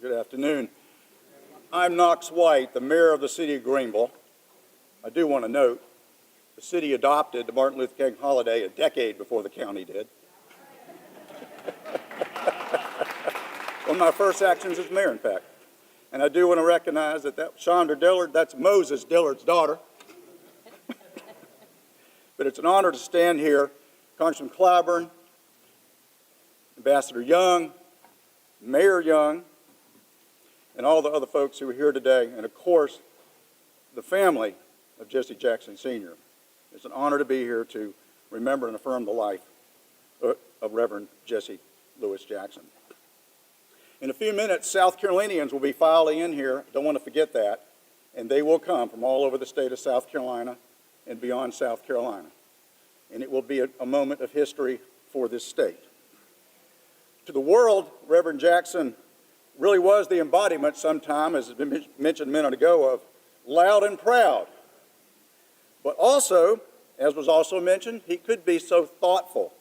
Good afternoon. I'm Knox White, the mayor of the city of Greenville. I do want to note the city adopted the Martin Luther King holiday a decade before the county did. One of my first actions as mayor, in fact. And I do want to recognize that Chandra Dillard, that's Moses Dillard's daughter. But it's an honor to stand here. Congressman Clyburn, Ambassador Young, Mayor Young, and all the other folks who are here today, and of course, the family of Jesse Jackson Sr. It's an honor to be here to remember and affirm the life of Reverend Jesse Louis Jackson. In a few minutes, South Carolinians will be filing in here. Don't want to forget that. And they will come from all over the state of South Carolina and beyond South Carolina. And it will be a moment of history for this state. To the world, Reverend Jackson really was the embodiment sometime, as has been mentioned a minute ago, of loud and proud. But also, as was also mentioned, he could be so thoughtful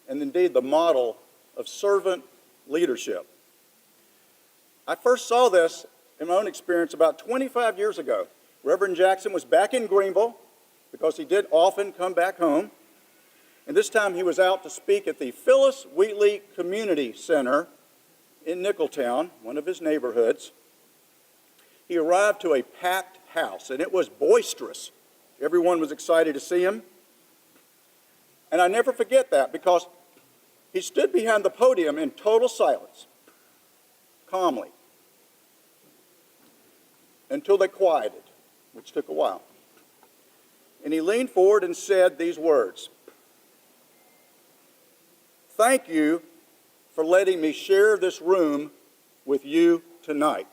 and indeed the model of servant leadership. I first saw this in my own experience about 25 years ago. Reverend Jackson was back in Greenville because he did often come back home. And this time he was out to speak at the Phyllis Wheatley Community Center in Nicholtown, one of his neighborhoods. He arrived to a packed house, and it was boisterous. Everyone was excited to see him. And I never forget that because he stood behind the podium in total silence, calmly, until they quieted, which took a while. And he leaned forward and said these words: "Thank you for letting me share this room with you tonight.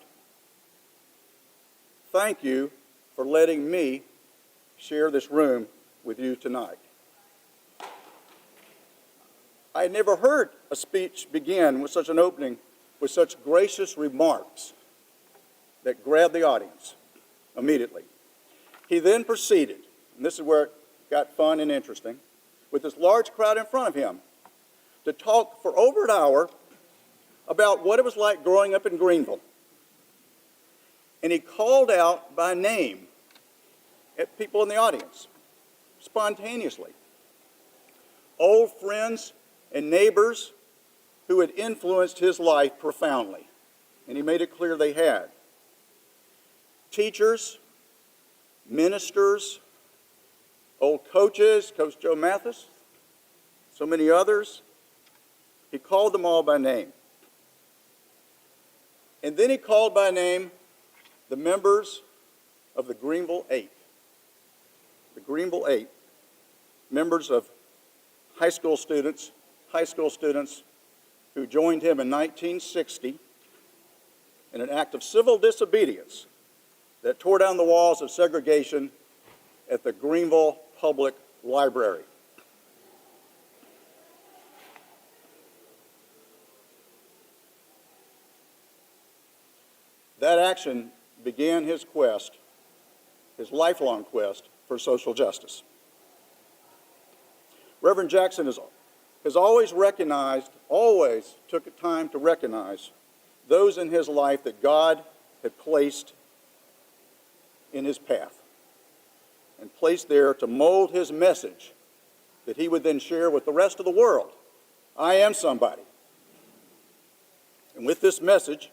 Thank you for letting me share this room with you tonight." I had never heard a speech begin with such an opening, with such gracious remarks that grabbed the audience immediately. He then proceeded, and this is where it got fun and interesting, with this large crowd in front of him, to talk for over an hour about what it was like growing up in Greenville. And he called out by name at people in the audience, spontaneously. Old friends and neighbors who had influenced his life profoundly, and he made it clear they had. Teachers, ministers, old coaches, Coach Joe Mathis, so many others. He called them all by name. And then he called by name the members of the Greenville Eight. The Greenville Eight, members of high school students who joined him in 1960 in an act of civil disobedience that tore down the walls of segregation at the Greenville Public Library. That action began his quest, his lifelong quest for social justice. Reverend Jackson has always took time to recognize those in his life that God had placed in his path and placed there to mold his message that he would then share with the rest of the world. I am somebody. And with this message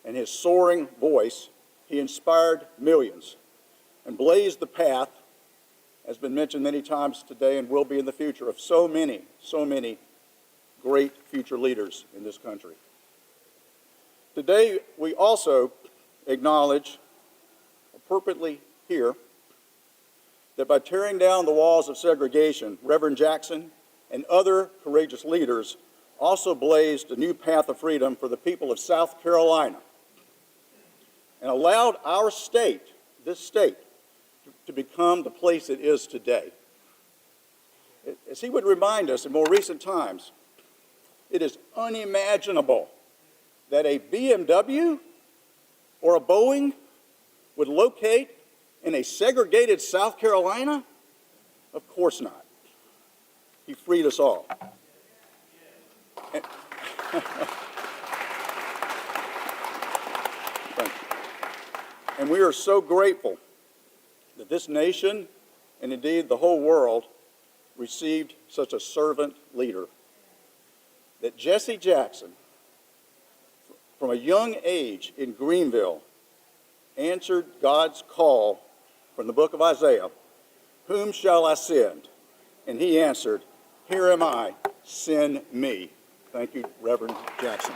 and his soaring voice, he inspired millions and blazed the path, has been mentioned many times today and will be in the future, of so many great future leaders in this country. Today, we also acknowledge, appropriately here, that by tearing down the walls of segregation, Reverend Jackson and other courageous leaders also blazed a new path of freedom for the people of South Carolina and allowed our state, this state, to become the place it is today. As he would remind us in more recent times, it is unimaginable that a BMW or a Boeing would locate in a segregated South Carolina? Of course not. He freed us all. And we are so grateful that this nation, and indeed the whole world, received such a servant leader. That Jesse Jackson, from a young age in Greenville, answered God's call from the book of Isaiah, "Whom shall I send?" And he answered, "Here am I, send me." Thank you, Reverend Jackson.